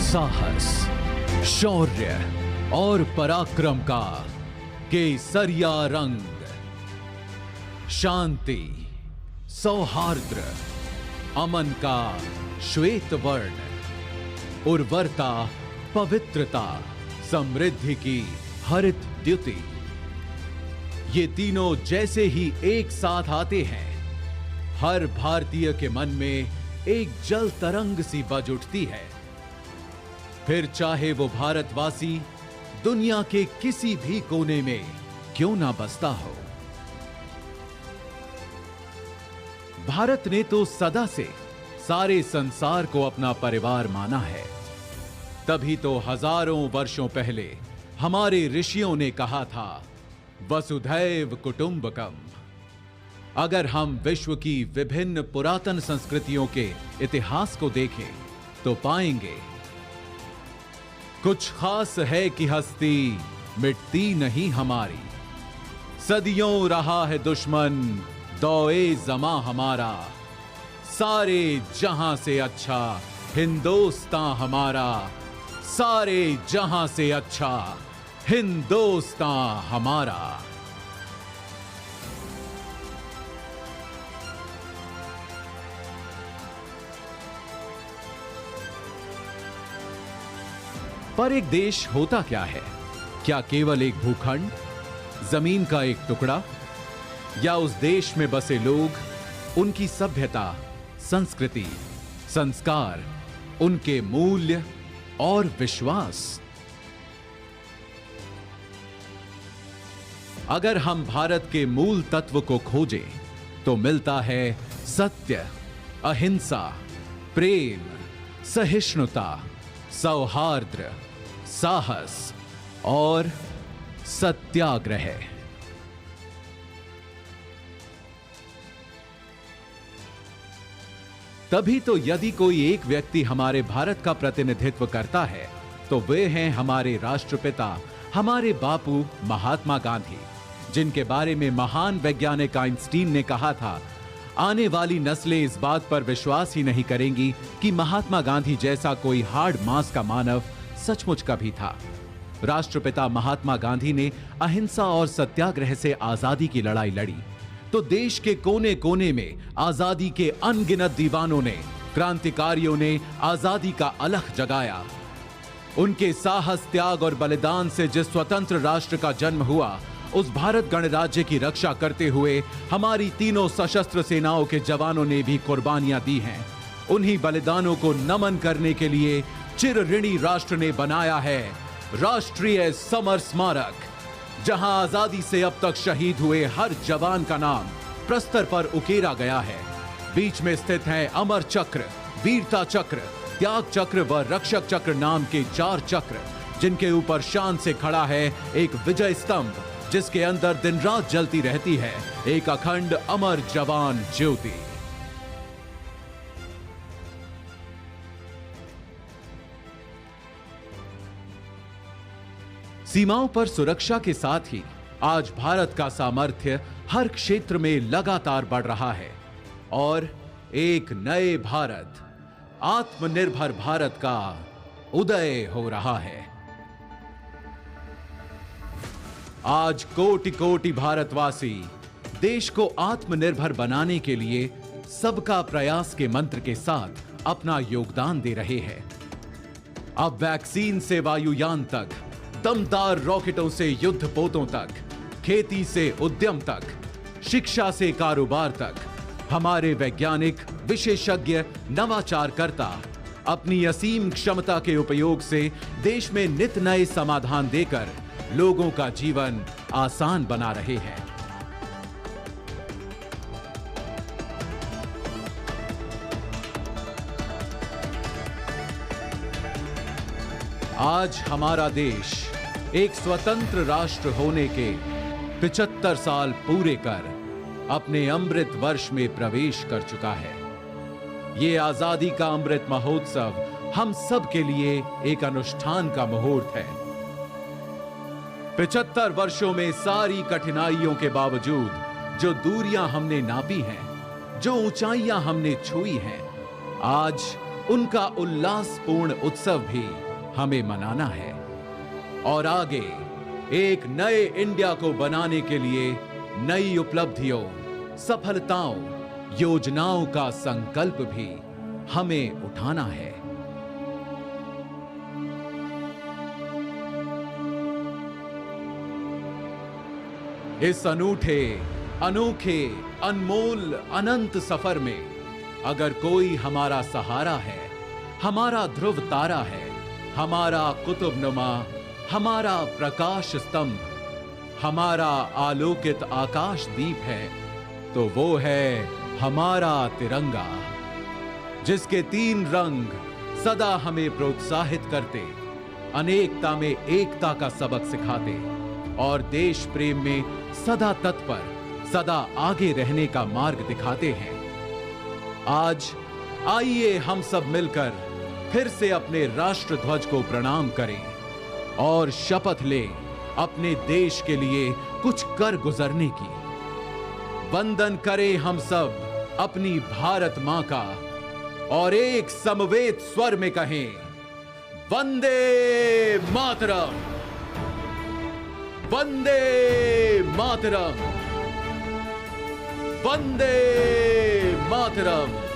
साहस, शौर्य और पराक्रम का केसरिया रंग, शांति, सौहार्द्र, अमन का श्वेत वर्ण, उर्वरता, पवित्रता, समृद्धि की हरित द्युति, ये तीनों जैसे ही एक साथ आते हैं, हर भारतीय के मन में एक जल तरंग सी बज उठती है। फिर चाहे वो भारतवासी दुनिया के किसी भी कोने में क्यों ना बसता हो। भारत ने तो सदा से सारे संसार को अपना परिवार माना है। तभी तो हजारों वर्षों पहले हमारे ऋषियों ने कहा था, वसुधैव कुटुंबकम। अगर हम विश्व की विभिन्न पुरातन संस्कृतियों के इतिहास को देखें तो पाएंगे, कुछ खास है कि हस्ती मिटती नहीं हमारी। सदियों रहा है दुश्मन दौए जमा हमारा, सारे जहां से अच्छा हिंदुस्तान हमारा, सारे जहां से अच्छा हिंदुस्तान हमारा। पर एक देश होता क्या है? क्या केवल एक भूखंड, जमीन का एक टुकड़ा, या उस देश में बसे लोग, उनकी सभ्यता, संस्कृति, संस्कार, उनके मूल्य और विश्वास? अगर हम भारत के मूल तत्व को खोजें तो मिलता है सत्य, अहिंसा, प्रेम, सहिष्णुता, सौहार्द्र, साहस और सत्याग्रह। तभी तो यदि कोई एक व्यक्ति हमारे भारत का प्रतिनिधित्व करता है तो वे हैं हमारे राष्ट्रपिता, हमारे बापू महात्मा गांधी, जिनके बारे में महान वैज्ञानिक आइंस्टीन ने कहा था, आने वाली नस्लें इस बात पर विश्वास ही नहीं करेंगी कि महात्मा गांधी जैसा कोई हार्ड मांस का मानव सचमुच कभी था। राष्ट्रपिता महात्मा गांधी ने अहिंसा और सत्याग्रह से आजादी की लड़ाई लड़ी, तो देश के कोने कोने में आजादी के अनगिनत दीवानों ने, क्रांतिकारियों ने आजादी का अलख जगाया। उनके साहस, त्याग और बलिदान से जिस स्वतंत्र राष्ट्र का जन्म हुआ, उस भारत गणराज्य की रक्षा करते हुए हमारी तीनों सशस्त्र सेनाओं के जवानों ने भी कुर्बानियां दी हैं। उन्हीं बलिदानों को नमन करने के लिए चिर ऋणी राष्ट्र ने बनाया है राष्ट्रीय समर स्मारक, जहां आजादी से अब तक शहीद हुए हर जवान का नाम प्रस्तर पर उकेरा गया है। बीच में स्थित है अमर चक्र, वीरता चक्र, त्याग चक्र व रक्षक चक्र नाम के 4 चक्र, जिनके ऊपर शान से खड़ा है एक विजय स्तंभ, जिसके अंदर दिन रात जलती रहती है एक अखंड अमर जवान ज्योति। सीमाओं पर सुरक्षा के साथ ही आज भारत का सामर्थ्य हर क्षेत्र में लगातार बढ़ रहा है और एक नए भारत, आत्मनिर्भर भारत का उदय हो रहा है। आज कोटि कोटि भारतवासी देश को आत्मनिर्भर बनाने के लिए सबका प्रयास के मंत्र के साथ अपना योगदान दे रहे हैं। अब वैक्सीन से वायुयान तक, दमदार रॉकेटों से युद्धपोतों तक, खेती से उद्यम तक, शिक्षा से कारोबार तक, हमारे वैज्ञानिक, विशेषज्ञ, नवाचारकर्ता अपनी असीम क्षमता के उपयोग से देश में नित नए समाधान देकर लोगों का जीवन आसान बना रहे हैं। आज हमारा देश एक स्वतंत्र राष्ट्र होने के 75 साल पूरे कर अपने अमृत वर्ष में प्रवेश कर चुका है। ये आजादी का अमृत महोत्सव हम सब के लिए एक अनुष्ठान का मुहूर्त है। 75 वर्षों में सारी कठिनाइयों के बावजूद जो दूरियां हमने नापी हैं, जो ऊंचाइयां हमने छुई हैं, आज उनका उल्लासपूर्ण उत्सव भी हमें मनाना है और आगे एक नए इंडिया को बनाने के लिए नई उपलब्धियों, सफलताओं, योजनाओं का संकल्प भी हमें उठाना है। इस अनूठे, अनोखे, अनमोल, अनंत सफर में अगर कोई हमारा सहारा है, हमारा ध्रुव तारा है, हमारा कुतुबनुमा, हमारा प्रकाश स्तंभ, हमारा आलोकित आकाश दीप है, तो वो है हमारा तिरंगा, जिसके 3 रंग सदा हमें प्रोत्साहित करते, अनेकता में एकता का सबक सिखाते और देश प्रेम में सदा तत्पर, सदा आगे रहने का मार्ग दिखाते हैं। आज आइए हम सब मिलकर फिर से अपने राष्ट्र ध्वज को प्रणाम करें और शपथ लें अपने देश के लिए कुछ कर गुजरने की। वंदन करें हम सब अपनी भारत मां का और एक समवेत स्वर में कहें, वंदे मातरम, वंदे मातरम, वंदे मातरम।